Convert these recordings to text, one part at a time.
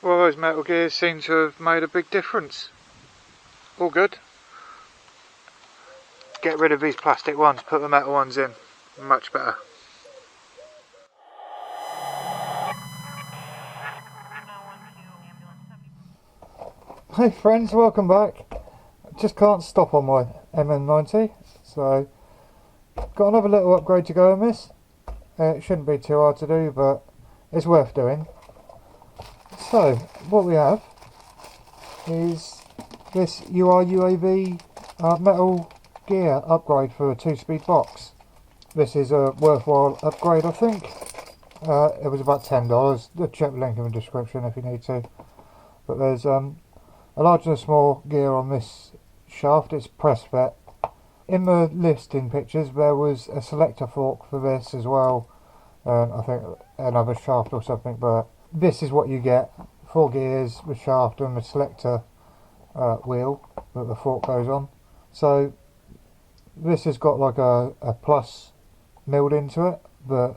Well, those metal gears seem to have made a big difference. All good. Get rid of these plastic ones, put the metal ones in. Much better. Hey friends, welcome back. Just can't stop on my MN90, so got another little upgrade to go on this. It shouldn't be too hard to do, but it's worth doing. So what we have is this URUAV metal gear upgrade for a 2-speed box. This is a worthwhile upgrade, I think. It was about $10. Check the link in the description if you need to. But there's a large and a small gear on this shaft. It's press fit. In the listing pictures there was a selector fork for this as well, and I think another shaft or something, but this is what you get: 4 gears, the shaft and the selector wheel that the fork goes on. So this has got like a plus milled into it that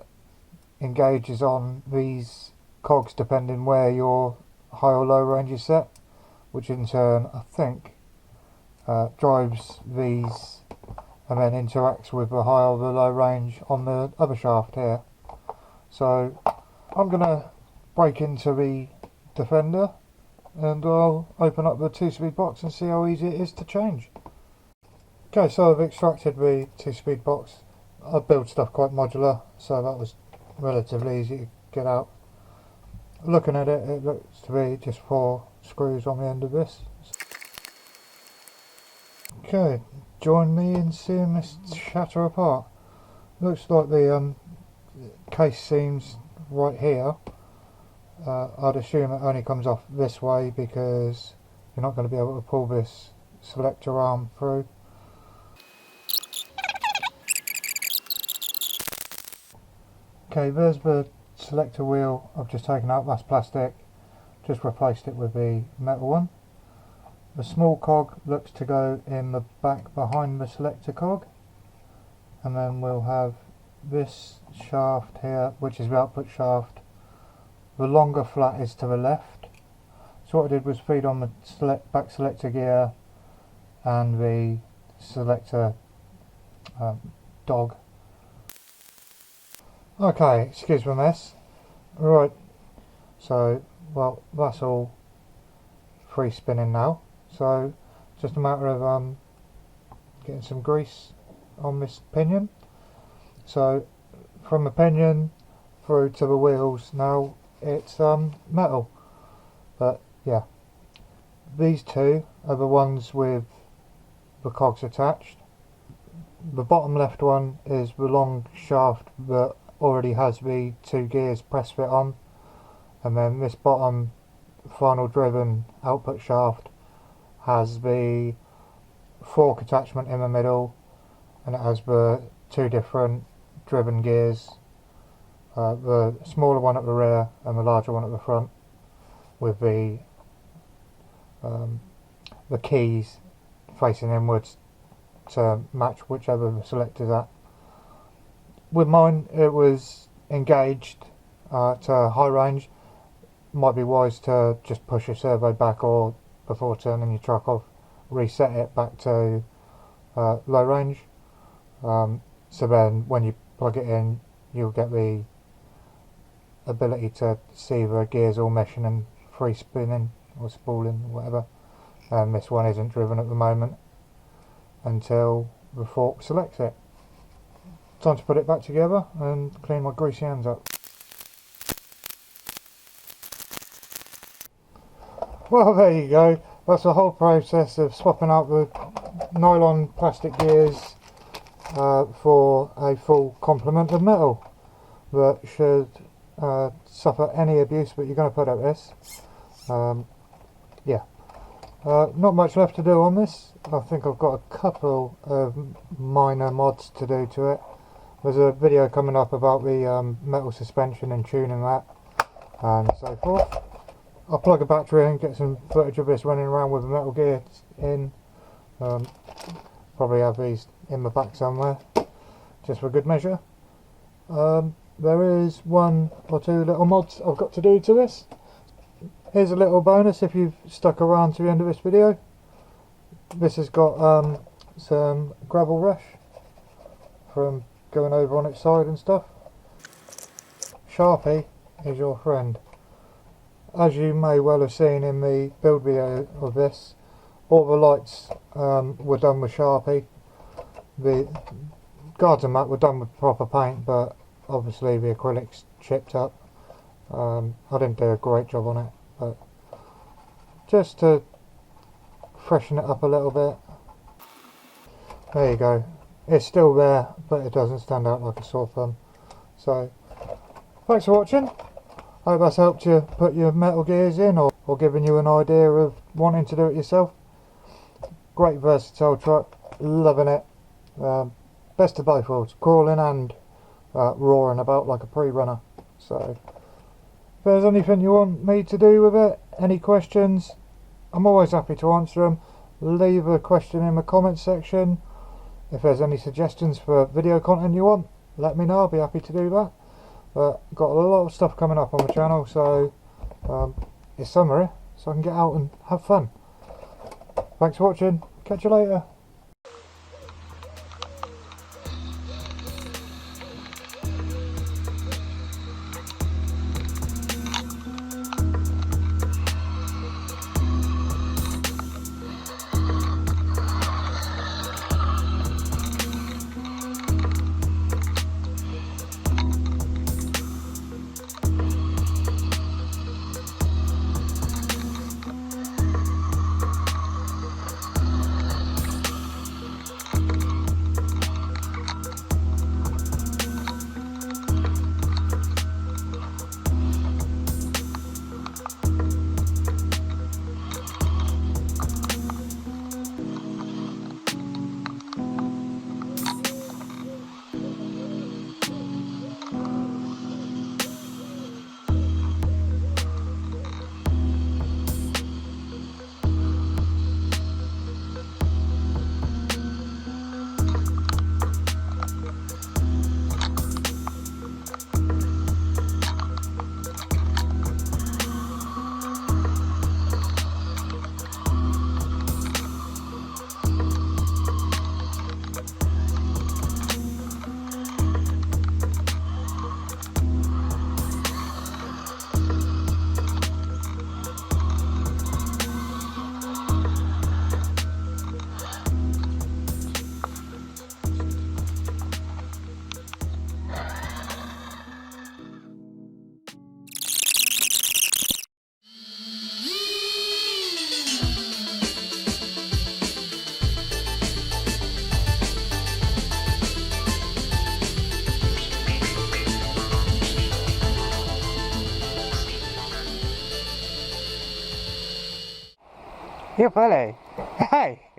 engages on these cogs depending where your high or low range is set, which in turn I think drives these and then interacts with the high or the low range on the other shaft here. So I'm going to break into the Defender and I'll open up the 2-speed box and see how easy it is to change. Okay, so I've extracted the 2-speed box. I build stuff quite modular, so that was relatively easy to get out. Looking at it, it looks to be just 4 screws on the end of this. Okay, join me in seeing this shatter apart. Looks like the case seams right here. I'd assume it only comes off this way because you're not going to be able to pull this selector arm through. Okay, there's the selector wheel I've just taken out. That's plastic. Just replaced it with the metal one. The small cog looks to go in the back behind the selector cog, and then we'll have this shaft here, which is the output shaft. The longer flat is to the left. So what I did was feed on the back selector gear and the selector dog. Okay, excuse my mess. Right, so well, that's all free spinning now. So just a matter of getting some grease on this pinion. So from the pinion through to the wheels, now it's metal. But yeah, these two are the ones with the cogs attached. The bottom left one is the long shaft that already has the 2 gears press fit on, and then this bottom final driven output shaft has the fork attachment in the middle, and it has the 2 different driven gears, the smaller one at the rear and the larger one at the front, with the keys facing inwards to match whichever the selector's at. With mine it was engaged to high range. Might be wise to just push your servo back, or before turning your truck off, reset it back to low range, so then when you plug it in you'll get the ability to see the gears all meshing and free spinning or spooling or whatever. And this one isn't driven at the moment until the fork selects it. Time to put it back together and clean my greasy hands up. Well, there you go. That's the whole process of swapping out the nylon plastic gears for a full complement of metal that should suffer any abuse that you're going to put at this. Yeah, not much left to do on this. I think I've got a couple of minor mods to do to it. There's a video coming up about the metal suspension and tuning that and so forth. I'll plug a battery in, get some footage of this running around with the metal gear in. Probably have these in the back somewhere, just for good measure. There is 1 or 2 little mods I've got to do to this. Here's a little bonus if you've stuck around to the end of this video. This has got some gravel rush from going over on its side and stuff. Sharpie is your friend. As you may well have seen in the build video of this, all the lights were done with Sharpie. The guards and mat were done with proper paint, but obviously the acrylics chipped up. I didn't do a great job on it, but just to freshen it up a little bit. There you go. It's still there, but it doesn't stand out like a sore thumb. So, thanks for watching. I hope that's helped you put your metal gears in, or given you an idea of wanting to do it yourself. Great versatile truck, loving it. Best of both worlds, crawling and roaring about like a pre-runner. So, if there's anything you want me to do with it, any questions, I'm always happy to answer them. Leave a question in the comments section. If there's any suggestions for video content you want, let me know, I'll be happy to do that. But got a lot of stuff coming up on the channel, so it's summer, so I can get out and have fun. Thanks for watching, catch you later. You Billy. Hey.